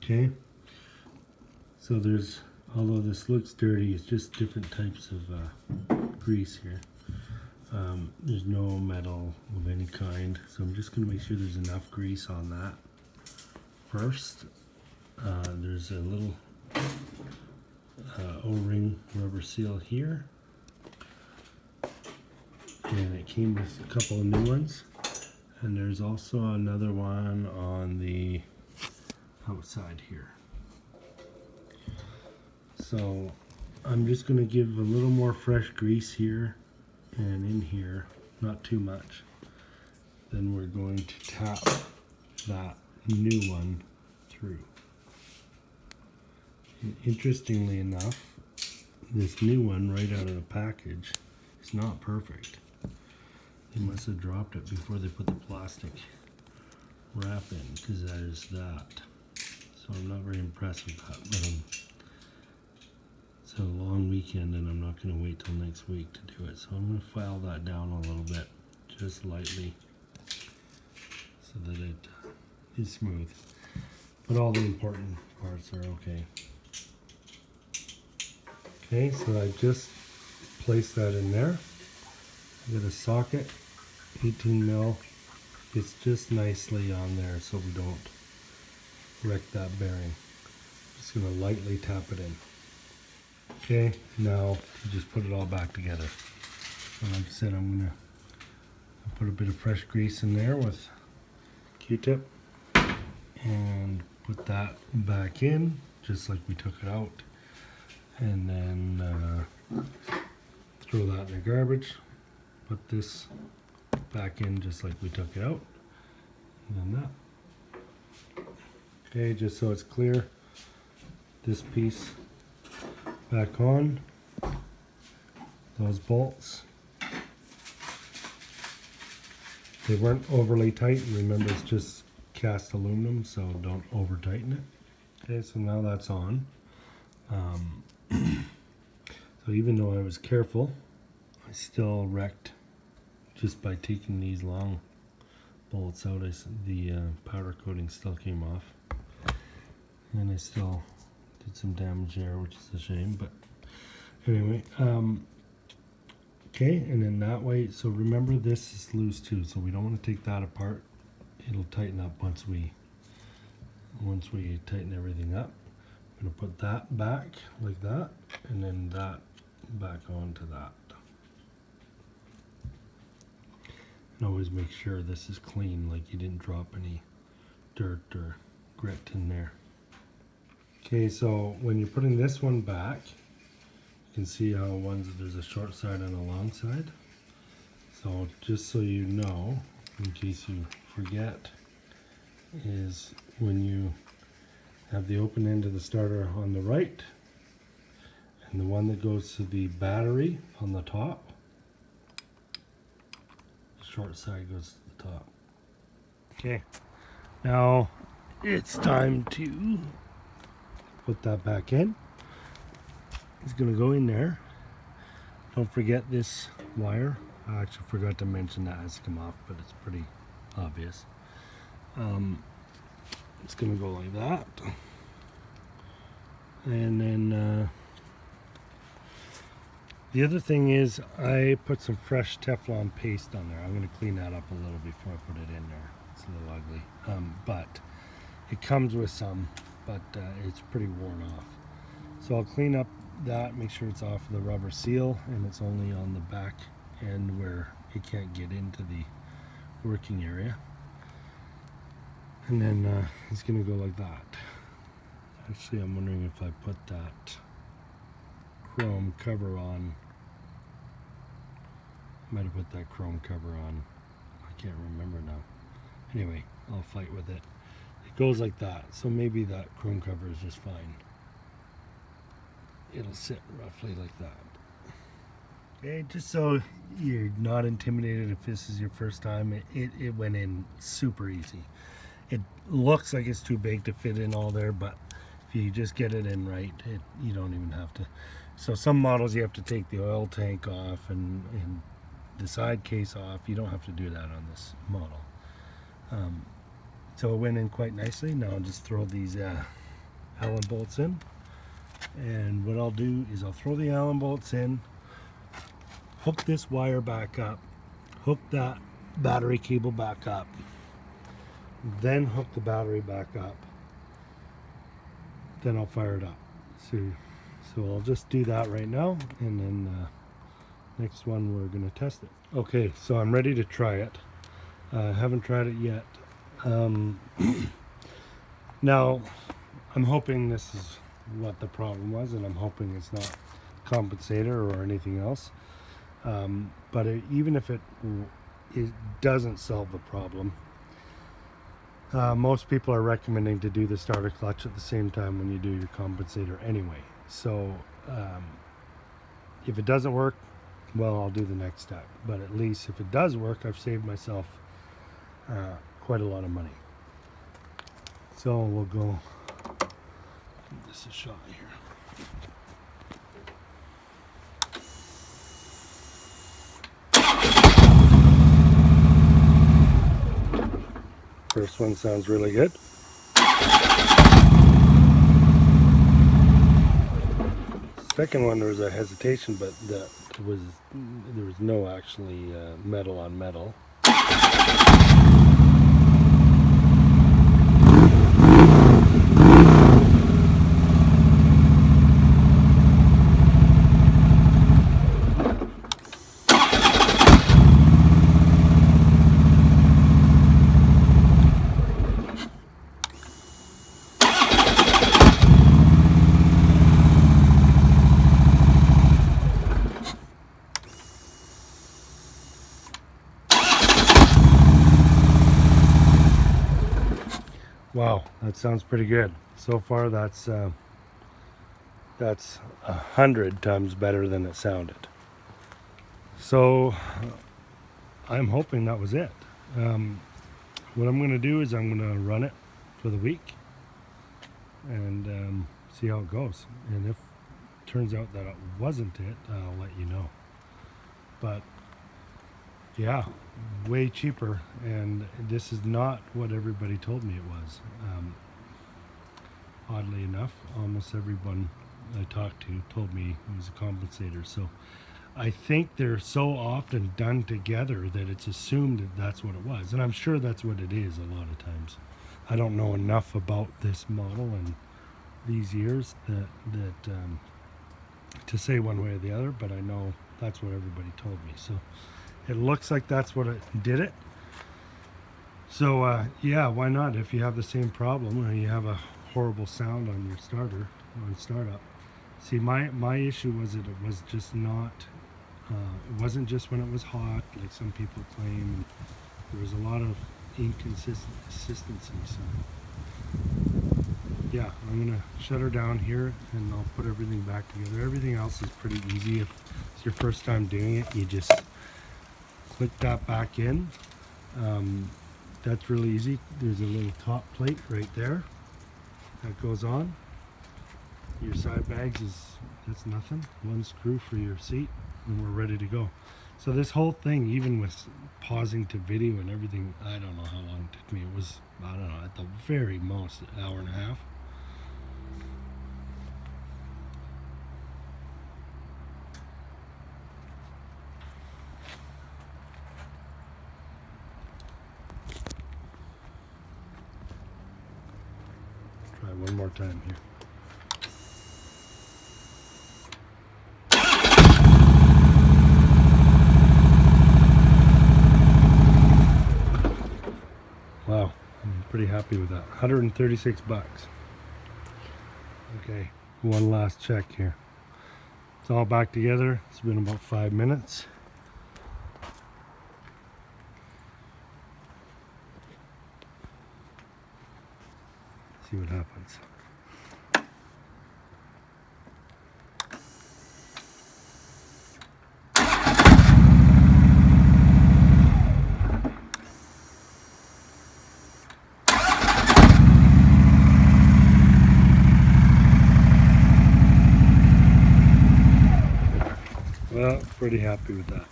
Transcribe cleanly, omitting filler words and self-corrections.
Okay, so there's, although this looks dirty, it's just different types of grease here. There's no metal of any kind, so I'm just going to make sure there's enough grease on that first. There's a little O-ring rubber seal here, and it came with a couple of new ones, and there's also another one on the outside here. So I'm just going to give a little more fresh grease here and in here, not too much. Then we're going to tap that new one through. And interestingly enough, this new one right out of the package is not perfect. They must have dropped it before they put the plastic wrap in, because there's that. So I'm not very impressed with that, but it's a long weekend and I'm not going to wait till next week to do it. So I'm going to file that down a little bit, just lightly, so that it is smooth. But all the important parts are okay. Okay, so I just placed that in there. I got a socket, 18 mil. It's just nicely on there so we don't wreck that bearing. Just going to lightly tap it in. Okay, now just put it all back together. So like I said, I'm going to put a bit of fresh grease in there with Q-tip and put that back in just like we took it out, and then throw that in the garbage. Put this back in just like we took it out, and then that. Okay, just so it's clear, this piece back on, those bolts, they weren't overly tight. Remember, it's just cast aluminum, so don't over tighten it. Okay, so now that's on. So even though I was careful, I still wrecked just by taking these long bolts out. The powder coating still came off, and I still did some damage there, which is a shame, but anyway. Okay, and then that way, so remember this is loose too, so we don't want to take that apart. It'll tighten up once we tighten everything up. I'm going to put that back like that, and then that back onto that. And always make sure this is clean, like you didn't drop any dirt or grit in there. Okay, so when you're putting this one back, you can see how there's a short side and a long side. So just so you know, in case you forget, is when you have the open end of the starter on the right and the one that goes to the battery on the top, the short side goes to the top. Okay, now it's time to put that back in. It's going to go in there. Don't forget this wire. I actually forgot to mention that has to come off, but it's pretty obvious. It's going to go like that. And then the other thing is I put some fresh Teflon paste on there. I'm going to clean that up a little before I put it in there. It's a little ugly. But it comes with some, but it's pretty worn off. So I'll clean up that, make sure it's off the rubber seal, and it's only on the back end where it can't get into the working area. And then it's going to go like that. Actually, I'm wondering if I put that chrome cover on. I might have put that chrome cover on. I can't remember now. Anyway, I'll fight with it. It goes like that, so maybe that chrome cover is just fine. It'll sit roughly like that. Okay, just so you're not intimidated if this is your first time, it went in super easy. It looks like it's too big to fit in all there, but if you just get it in right, you don't even have to. So some models you have to take the oil tank off and the side case off. You don't have to do that on this model. So it went in quite nicely. Now I'll just throw these Allen bolts in. And what I'll do is I'll throw the Allen bolts in, hook this wire back up, hook that battery cable back up, then hook the battery back up, then I'll fire it up. So I'll just do that right now, and then next one we're going to test it. Okay, so I'm ready to try it. I haven't tried it yet. Now I'm hoping this is what the problem was, and I'm hoping it's not compensator or anything else. But even if it doesn't solve the problem, most people are recommending to do the starter clutch at the same time when you do your compensator anyway. So if it doesn't work, well, I'll do the next step. But at least if it does work, I've saved myself quite a lot of money. So we'll go give this a shot here. First one sounds really good. Second one, there was a hesitation, but there was no actually metal on metal. Wow, that sounds pretty good. So far, that's 100 times better than it sounded. So I'm hoping that was it. What I'm going to do is I'm going to run it for the week and see how it goes. And if it turns out that it wasn't it, I'll let you know. But yeah, way cheaper, and this is not what everybody told me it was. Oddly enough, almost everyone I talked to told me it was a compensator. So I think they're so often done together that it's assumed that that's what it was, and I'm sure that's what it is a lot of times. I don't know enough about this model and these years that to say one way or the other, but I know that's what everybody told me. So it looks like that's what it did it. So yeah, why not? If you have the same problem or you have a horrible sound on your starter on startup. See, my issue was that it was just not. It wasn't just when it was hot, like some people claim. And there was a lot of inconsistency. So yeah, I'm gonna shut her down here, and I'll put everything back together. Everything else is pretty easy. If it's your first time doing it, you just click that back in. That's really easy. There's a little top plate right there that goes on. Your side bags that's nothing. One screw for your seat, and we're ready to go. So this whole thing, even with pausing to video and everything, I don't know how long it took me. It was, I don't know, at the very most, an hour and a half. Try one more time here. Wow, I'm pretty happy with that. 136 bucks. Okay, one last check here. It's all back together. It's been about 5 minutes. See what happens. Well, pretty happy with that.